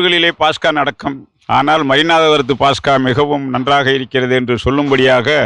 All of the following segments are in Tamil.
ஊர்களிலே பாஸ்கா நடக்கும். ஆனால் மரிநாதபுரத்து பாஸ்கா மிகவும் நன்றாக இருக்கிறது என்று சொல்லும்படியாக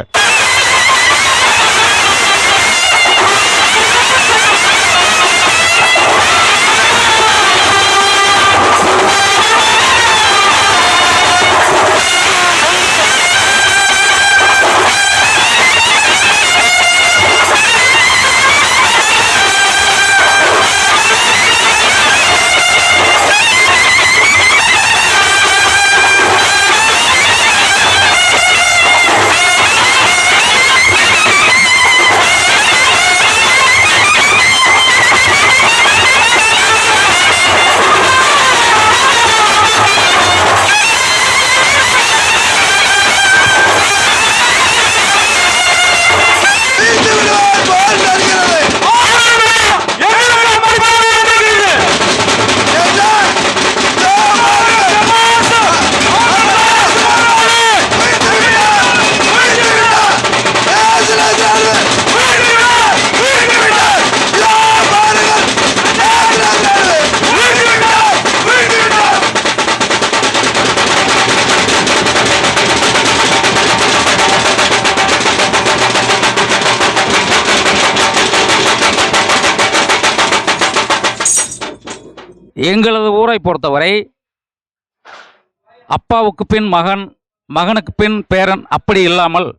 எங்களது ஊரை பொறுத்தவரை அப்பாவுக்கு பின் மகன், மகனுக்கு பின் பேரன், அப்படி இல்லாமல்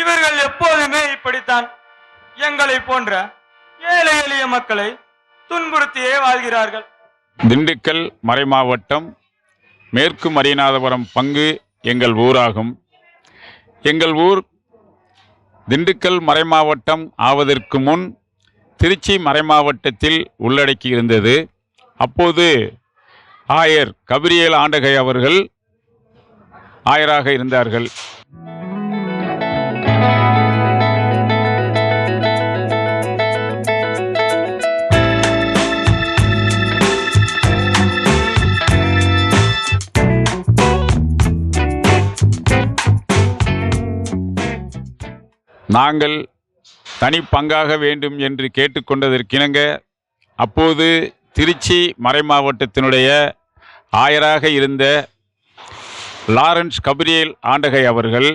இவர்கள் எப்போதுமே இப்படித்தான் எங்களை போன்ற ஏழை எளிய மக்களை துன்புறுத்தியே வாழ்கிறார்கள். திண்டுக்கல் மறைமாவட்டம் மேற்கு மரிநாதபுரம் பங்கு எங்கள் ஊராகும். எங்கள் ஊர் திண்டுக்கல் மறைமாவட்டம் ஆவதற்கு முன் திருச்சி மறைமாவட்டத்தில் உள்ளடக்கி இருந்தது. அப்போது ஆயர் கபிரியேல் ஆண்டகை அவர்கள் ஆயராக இருந்தார்கள். நாங்கள் தனி பங்காக வேண்டும் என்று கேட்டுக்கொண்டதற்கிணங்க அப்போது திருச்சி மறைமாவட்டத்தினுடைய ஆயராக இருந்த லாரன்ஸ் கபிரியேல் ஆண்டகை அவர்கள்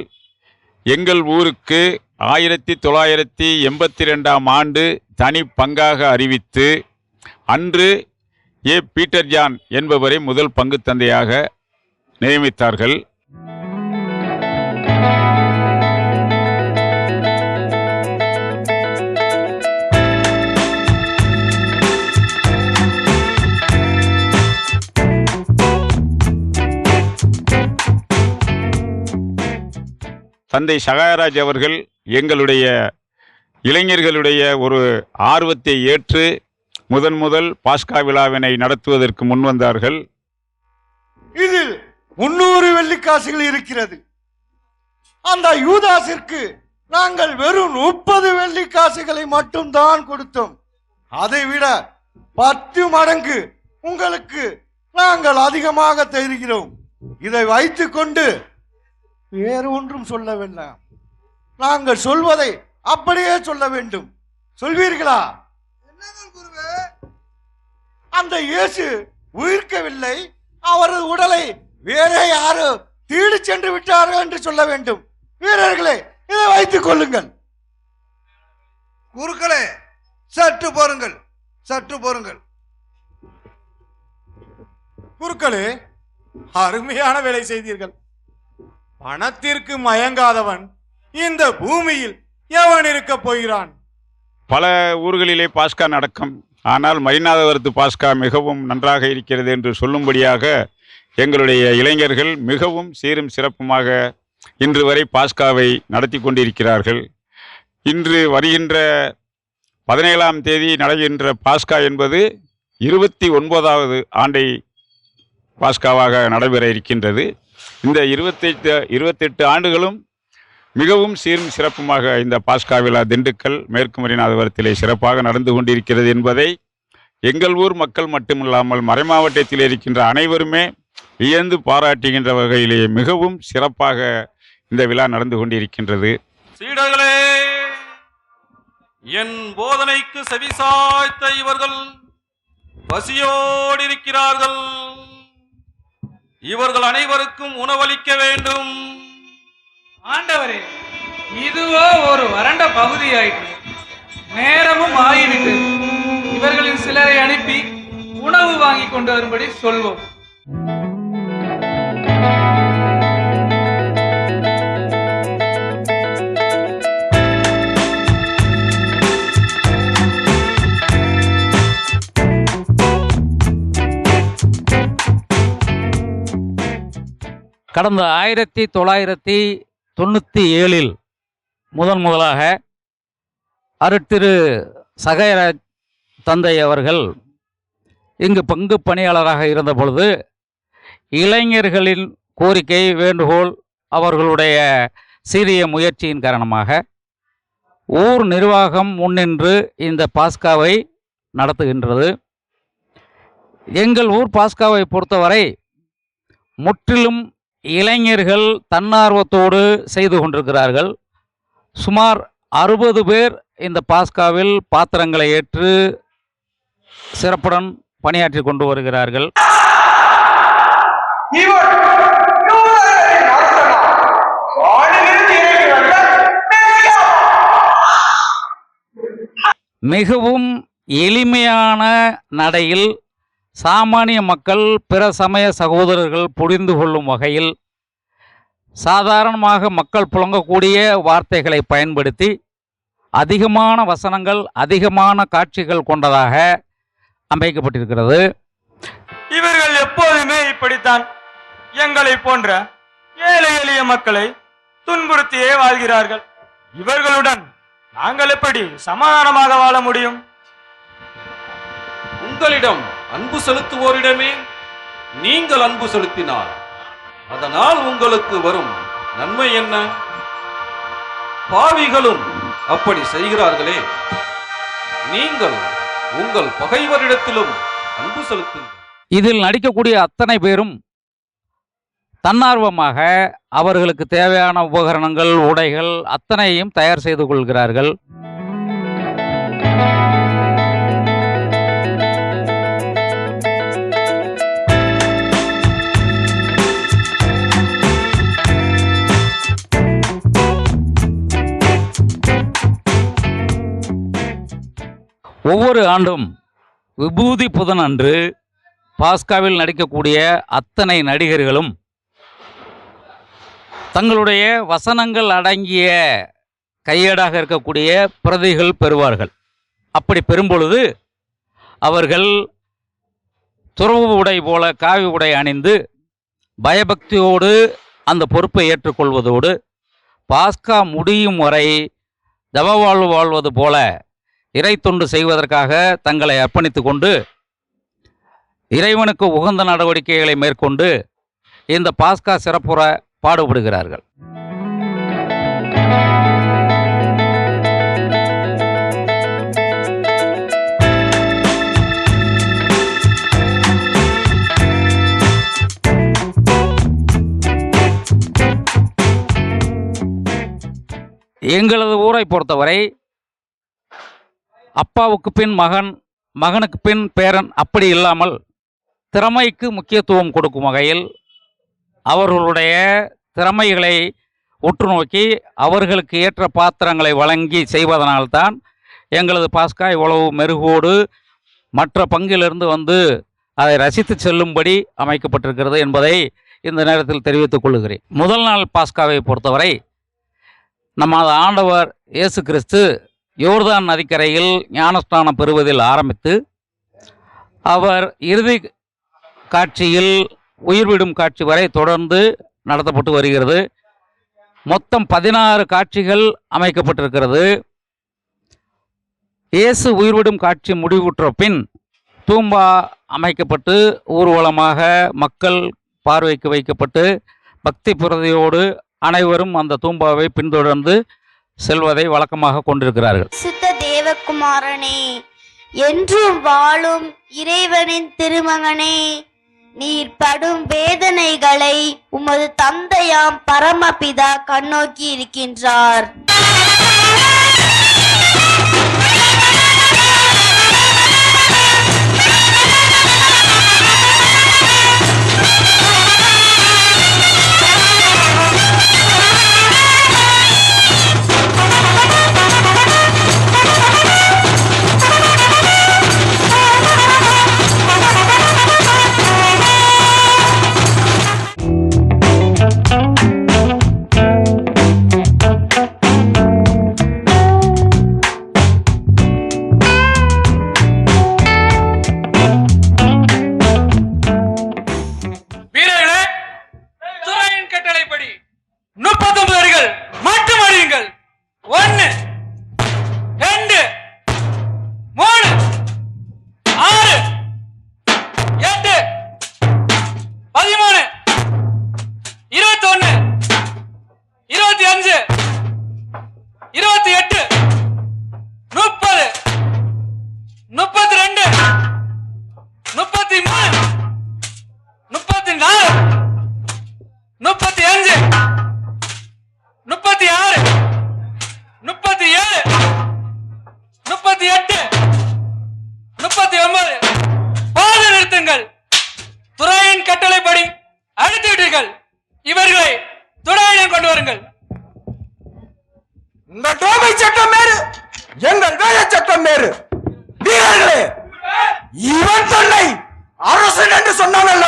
எங்கள் ஊருக்கு 1982ஆம் ஆண்டு தனி பங்காக அறிவித்து அன்று பீட்டர் ஜான் என்பவரை முதல் பங்கு தந்தையாக நியமித்தார்கள். தந்தை சகாயராஜ் அவர்கள் எங்களுடைய இளைஞர்களுடைய ஒரு ஆர்வத்தை ஏற்று முதல் பாஸ்கா விழாவினை நடத்துவதற்கு முன்வந்தார்கள். இதில் 300 வெள்ளிக்காசுகள் இருக்கிறது. அந்த யூதாசிற்கு நாங்கள் வெறும் 30 வெள்ளிக்காசுகளை மட்டும்தான் கொடுத்தோம். அதைவிட 10 மடங்கு உங்களுக்கு நாங்கள் அதிகமாக தருகிறோம். இதை வைத்துக்கொண்டு வேறு ஒன்றும் சொல்ல வேண்டாம். நாங்கள் சொல்வதை அப்படியே சொல்ல வேண்டும். சொல்வீர்களா? அந்த இயேசு உயிர்க்கவில்லை, அவரது உடலை வேற யாரோ தீடு சென்று விட்டார்கள் என்று சொல்ல வேண்டும். வீரர்களே, இதை வைத்துக் கொள்ளுங்கள். குருக்களே, சற்று போருங்கள், சற்று போருங்கள். குருக்களே, அருமையான வேலை செய்தீர்கள். பணத்திற்கு மயங்காதவன் இந்த பூமியில் எவன் இருக்க போகிறான்? பல ஊர்களிலே பாஸ்கா நடக்கும். ஆனால் மரிநாதபுரத்து பாஸ்கா மிகவும் நன்றாக இருக்கிறது என்று சொல்லும்படியாக எங்களுடைய இளைஞர்கள் மிகவும் சீரும் சிறப்புமாக இன்று வரை பாஸ்காவை நடத்தி கொண்டிருக்கிறார்கள். இன்று வருகின்ற 17ஆம் தேதி நடைகின்ற பாஸ்கா என்பது 29வது ஆண்டை பாஸ்காவாக நடைபெற இருக்கின்றது. இந்த 28 ஆண்டுகளும் மிகவும் சீரும் சிறப்புமாக இந்த பாஸ்கா விழா திண்டுக்கல் மேற்கு மரிநாதபுரத்திலே சிறப்பாக நடந்து கொண்டிருக்கிறது என்பதை எங்கள் ஊர் மக்கள் மட்டுமில்லாமல் மறைமாவட்டத்தில் இருக்கின்ற அனைவருமே வியந்து பாராட்டுகின்ற வகையிலே மிகவும் சிறப்பாக இந்த விழா நடந்து கொண்டிருக்கின்றது. சீடர்களே, என் போதனைக்கு செவிசாய்த்த இவர்கள் பசியோடு இருக்கிறார்கள். இவர்கள் அனைவருக்கும் உணவளிக்க வேண்டும். ஆண்டவரே, இதுவோ ஒரு வறண்ட பகுதியாயிற்று. நேரமும் ஆகிவிட்டு இவர்களின் சிலரை அனுப்பி உணவு வாங்கி கொண்டு வரும்படி சொல்வோம். கடந்த 1997 முதலாக அருட்திரு சகையராஜ் தந்தை அவர்கள் இங்கு பங்கு பணியாளராக இருந்த பொழுது இளைஞர்களின் கோரிக்கை வேண்டுகோள் அவர்களுடைய சீரிய முயற்சியின் காரணமாக ஊர் நிர்வாகம் முன்னின்று இந்த பாஸ்காவை நடத்துகின்றது. எங்கள் ஊர் பாஸ்காவை பொறுத்தவரை முற்றிலும் இளைஞர்கள் தன்னார்வத்தோடு செய்து கொண்டிருக்கிறார்கள். சுமார் 60 பேர் இந்த பாஸ்காவில் பாத்திரங்களை ஏற்று சிறப்புடன் பணியாற்றி கொண்டு வருகிறார்கள். மிகவும் எளிமையான நடையில் சாமானிய மக்கள் பிற சமய சகோதரர்கள் புரிந்து கொள்ளும் வகையில் சாதாரணமாக மக்கள் புழங்கக்கூடிய வார்த்தைகளை பயன்படுத்தி அதிகமான வசனங்கள் அதிகமான காட்சிகள் கொண்டதாக அமைக்கப்பட்டிருக்கிறது. இவர்கள் எப்போதுமே இப்படித்தான் எங்களை போன்ற ஏழை எளிய மக்களை துன்புறுத்தியே வாழ்கிறார்கள். இவர்களுடன் நாங்கள் எப்படி சமாதானமாக வாழ முடியும்? உங்களிடம் அன்பு செலுத்துவோரிடமே நீங்கள் அன்பு செலுத்தினார். அதனால் உங்களுக்கு வரும் நன்மை என்ன? பாவிகளும் அப்படி செய்கிறார்களே. நீங்கள் உங்கள் பகைவரிடத்திலும் அன்பு செலுத்துங்கள். இதில் நடிக்கக்கூடிய அத்தனை பேரும் தன்னார்வமாக அவர்களுக்கு தேவையான உபகரணங்கள் உடைகள் அத்தனையும் தயார் செய்து கொள்கிறார்கள். ஒவ்வொரு ஆண்டும் விபூதி புதன் அன்று பாஸ்காவில் நடிக்கக்கூடிய அத்தனை நடிகர்களும் தங்களுடைய வசனங்கள் அடங்கிய கையேடாக இருக்கக்கூடிய பிரதிகள் பெறுவார்கள். அப்படி பெறும்பொழுது அவர்கள் துறவு உடை போல காவி உடை அணிந்து பயபக்தியோடு அந்த பொறுப்பை ஏற்றுக்கொள்வதோடு பாஸ்கா முடியும் வரை தவ வாழ்வது போல இறை தொண்டு செய்வதற்காக தங்களை அர்ப்பணித்து கொண்டு இறைவனுக்கு உகந்த நடவடிக்கைகளை மேற்கொண்டு இந்த பாஸ்கா சிறப்புற பாடுபடுகிறார்கள். எங்களது ஊரை பொறுத்தவரை அப்பாவுக்கு பின் மகன், மகனுக்கு பின் பேரன் அப்படி இல்லாமல் திறமைக்கு முக்கியத்துவம் கொடுக்கும் வகையில் அவர்களுடைய திறமைகளை உற்று நோக்கி அவர்களுக்கு ஏற்ற பாத்திரங்களை வழங்கி செய்வதனால்தான் எங்களது பாஸ்கா இவ்வளவு மெருகோடு மற்ற பங்கிலிருந்து வந்து அதை ரசித்து செல்லும்படி அமைக்கப்பட்டிருக்கிறது என்பதை இந்த நேரத்தில் தெரிவித்துக் கொள்கிறேன். முதல் நாள் பாஸ்காவை பொறுத்தவரை நமது ஆண்டவர் இயேசு கிறிஸ்து யோர்தான் நதிக்கரையில் ஞானஸ்நானம் பெறுவதில் ஆரம்பித்து அவர் இறுதி காட்சியில் உயிர்விடும் காட்சி வரை தொடர்ந்து நடத்தப்பட்டு வருகிறது. மொத்தம் 16 காட்சிகள் அமைக்கப்பட்டிருக்கிறது. இயேசு உயிர்விடும் காட்சி முடிவுற்ற பின் தூம்பா அமைக்கப்பட்டு ஊர்வலமாக மக்கள் பார்வைக்கு வைக்கப்பட்டு பக்தி பிரதியோடு அனைவரும் அந்த தூம்பாவை பின்தொடர்ந்து செல்வதை வழக்கமாக கொண்டிருக்கிறார்கள். சுத்த தேவகுமாரனே, என்றும் வாழும் இறைவனின் திருமகனே, நீர் படும் வேதனைகளை உமது தந்தையாம் பரமபிதா கண்ணோக்கி இருக்கின்றார். வீரர்களே, துறையின் கட்டளைப்படி 39 அடிகள் மட்டும் அடியுங்கள். 1 2 3 6 8 13 21 25 28 30 32 33 34 35 36 37 38 39 பாத நிறுத்துங்கள். துறையின் கட்டளைப்படி அடித்து விட்டீர்கள். இவர்களை துறையிடம் கொண்டு வருங்கள். இந்த டோமை சட்டம் வேறு, எங்கள் வேலை சட்டம் வேறு. வீரர்களே, இவன் தன்னை அரசன் என்று சொன்னான் அல்ல.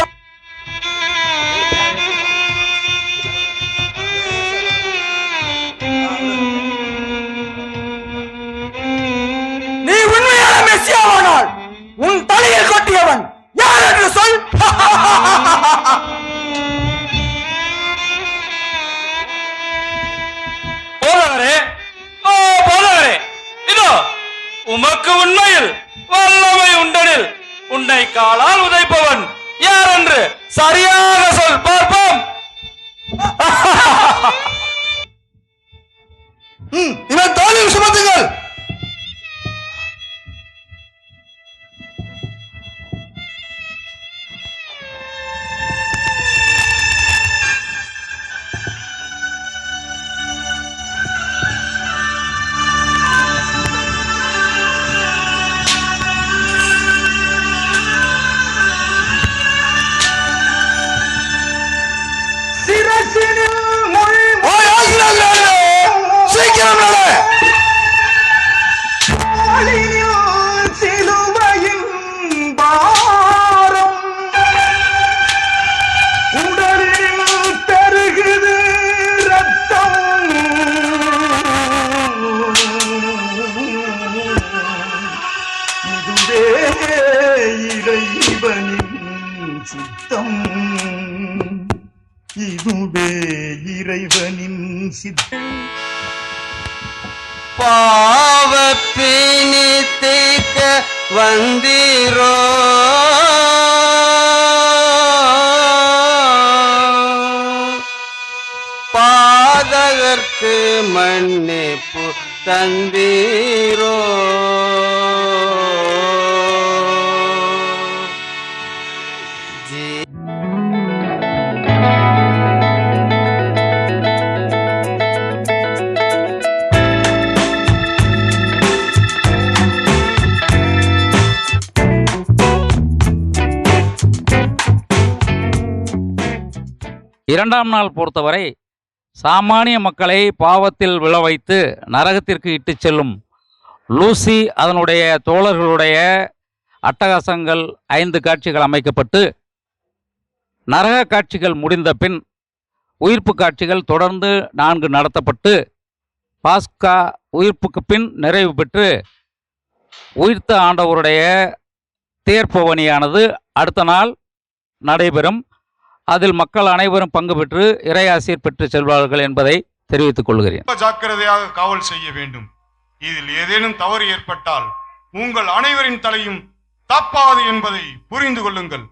நீ உண்மையான மெஸ்ஸியாவானால் உன் தலையில் கொட்டியவன் யார் என்று சொல். போதகரே, ஓ போதகரே, இதோ உமக்கு உண்மையில் வல்லமை உண்டனில் உன்னை காலால் உதைப்பவன் யார் என்று சரியாக சொல், பார்ப்போம். இவன் தோளில் சுமத்துங்கள். சீக்கிரம் நட. சிலுவையின் பாரம் உடலில் பெருகுது ரத்தம். இதுவே இறைவனின் சித்தம். இதுவே இறைவனின் சித்தம். பாவப்பினி தீர்க்க வந்தீரோ, பாதகர்க்கு மன்னிப்பு தந்தீரோ. இரண்டாம் நாள் பொறுத்தவரை சாமானிய மக்களை பாவத்தில் விழ வைத்து நரகத்திற்கு இட்டு செல்லும் லூசி அதனுடைய தோழர்களுடைய அட்டகாசங்கள் 5 காட்சிகள் அமைக்கப்பட்டு, நரக காட்சிகள் முடிந்த பின் உயிர்ப்பு காட்சிகள் தொடர்ந்து 4 நடத்தப்பட்டு, பாஸ்கா உயிர்ப்புக்கு பின் நிறைவு பெற்று உயிர்த்த ஆண்டவருடைய தேர்ப்பவனியானது அடுத்த நாள் நடைபெறும். அதில் மக்கள் அனைவரும் பங்கு பெற்று இறையாசிர் பெற்று செல்வார்கள் என்பதை தெரிவித்துக் கொள்கிறேன். ஜாக்கிரதையாக காவல் செய்ய வேண்டும். இதில் ஏதேனும் தவறு ஏற்பட்டால் உங்கள் அனைவரின் தலையும் தப்பாது என்பதை புரிந்து கொள்ளுங்கள்.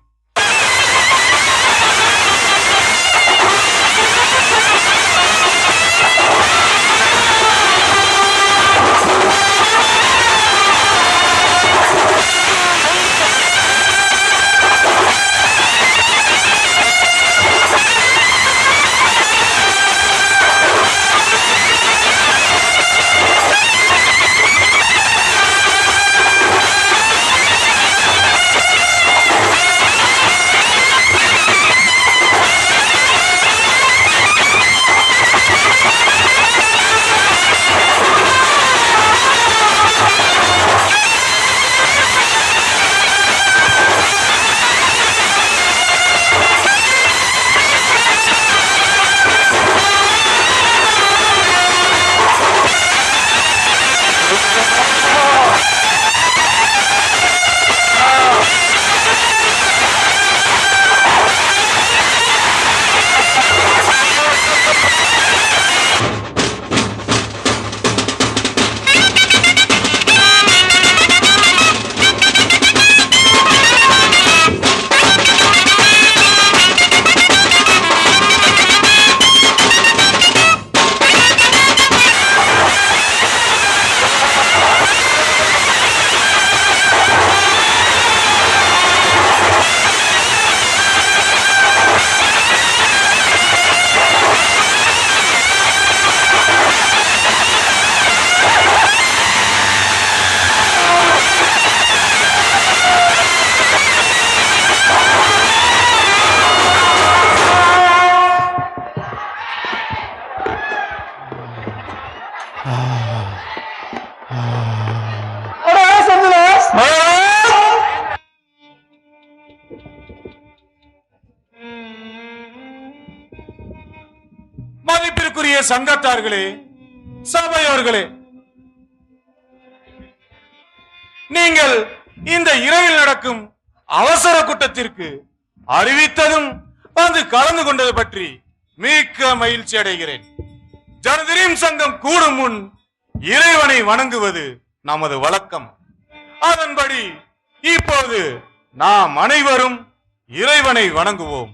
மதிப்பிற்குரிய சங்கத்தார்களே, சபையோர்களே, நீங்கள் இந்த இரவில் நடக்கும் அவசர கூட்டத்திற்கு அறிவித்ததும் வந்து கலந்து கொண்டது பற்றி மிக்க மகிழ்ச்சி அடைகிறேன். ஜனதிரீம் சங்கம் கூடும் முன் இறைவனை வணங்குவது நமது வழக்கம். அதன்படி இப்போது நாம் அனைவரும் இறைவனை வணங்குவோம்.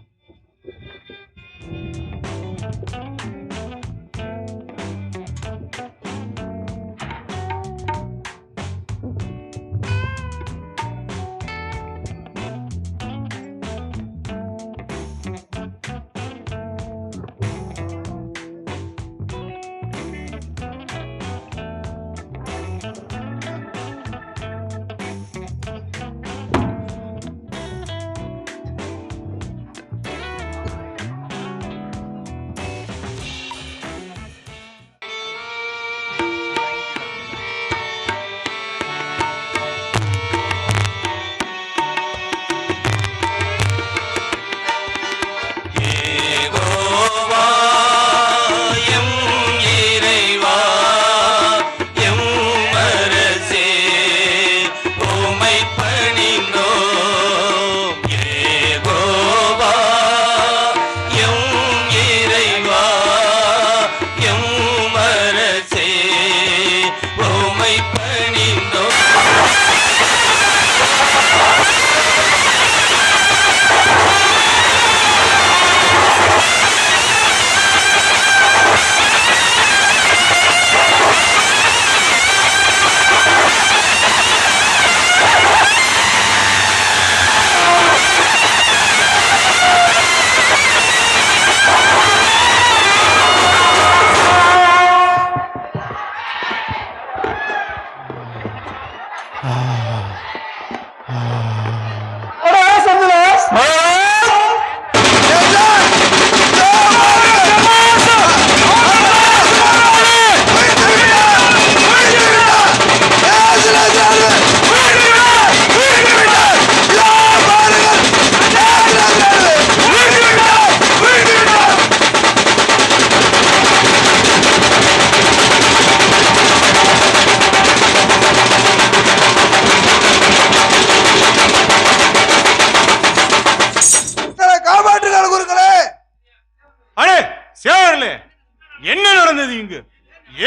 என்ன நடந்தது இங்கு?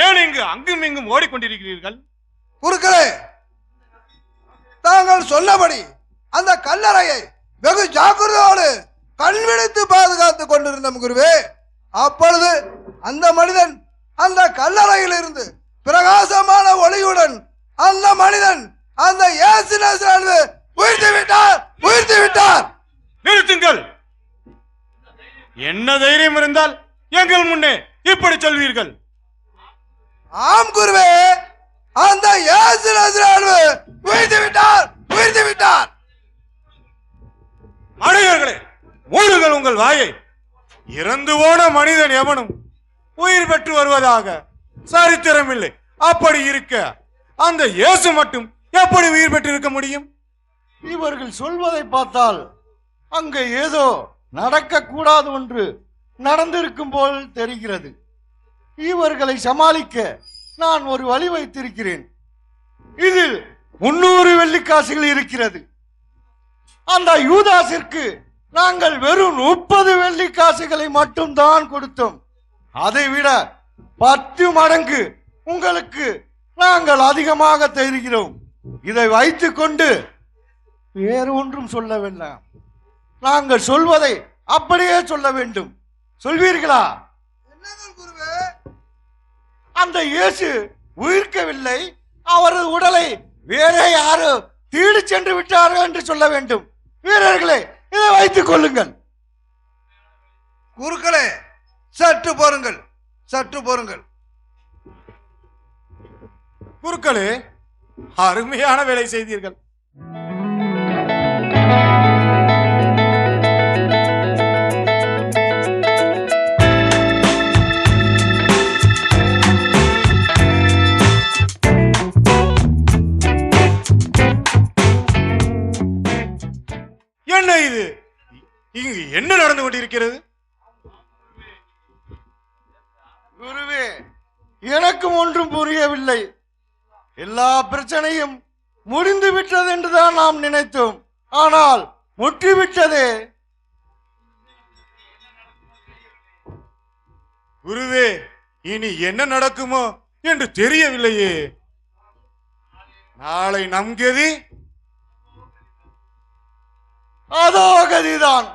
ஏன் இங்கு அங்கும் இங்கும் ஓடிக்கொண்டிருக்கிறீர்கள்? குருக்களே, தாங்கள் சொன்னபடி அந்த கல்லறையை வெகு ஜாக்கிரதையோடு கண்விழித்து பாதுகாத்துக் கொண்டிருந்தோம் குருவே. அப்பொழுது அந்த மனிதன் அந்த கல்லறையில் இருந்து பிரகாசமான ஒளியுடன் அந்த மனிதன் அந்த இயேசு நாசரேயனை உயிர்த்து விட்டார். நிறுத்துங்கள். என்ன தைரியம் இருந்தால் எங்கள் முன்னே இப்படி சொல்வீர்கள்? ஆம் குருவே, அந்த இயேசு நாசரேயனை உயிர்த்து விட்டார். அடையர்களே, மூடுங்கள் உங்கள் வாயை. இறந்து போன மனிதன் எவனும் உயிர் பெற்று வருவதாக சரித்திரம் இல்லை. அப்படி இருக்க அந்த இயேசு மட்டும் எப்படி உயிர் பெற்று இருக்க முடியும்? இவர்கள் சொல்வதை பார்த்தால் அங்கே ஏதோ நடக்க கூடாது ஒன்று நடந்திருக்கும் போல் தெரிகிறது. இவர்களை சமாளிக்க நான் ஒரு வழி வைத்திருக்கிறேன். இதில் 300 வெள்ளிக்காசுகள் இருக்கிறது. அந்த யூதாசிற்கு நாங்கள் வெறும் 30 வெள்ளிக்காசுகளை மட்டும்தான் கொடுத்தோம். அதைவிட 10 மடங்கு உங்களுக்கு நாங்கள் அதிகமாக தருகிறோம். இதை வைத்துக் கொண்டு வேறு ஒன்றும் சொல்ல வேண்டாம். நாங்கள் சொல்வதை அப்படியே சொல்ல வேண்டும். சொல்வீர்களா? அந்த இயேசு உயிர்க்கவில்லை, அவரது உடலை வேற யாரோ தீடு சென்று விட்டார்கள் என்று சொல்ல வேண்டும். வீரர்களே, இதை வைத்துக் கொள்ளுங்கள். குருக்களே, சற்று போருங்கள். குருக்களே, அருமையான வேலை செய்தீர்கள். என்ன இது? இங்கு என்ன நடந்து கொண்டிருக்கிறது? குருவே, எனக்கும் ஒன்றும் புரியவில்லை. எல்லா பிரச்சனையும் முடிந்து விட்டது என்றுதான் நாம் நினைத்தோம். ஆனால் முற்றிவிட்டதே. குருவே, இனி என்ன நடக்குமோ என்று தெரியவில்லையே. நாளை நம் கதி அதோ கதிதான்.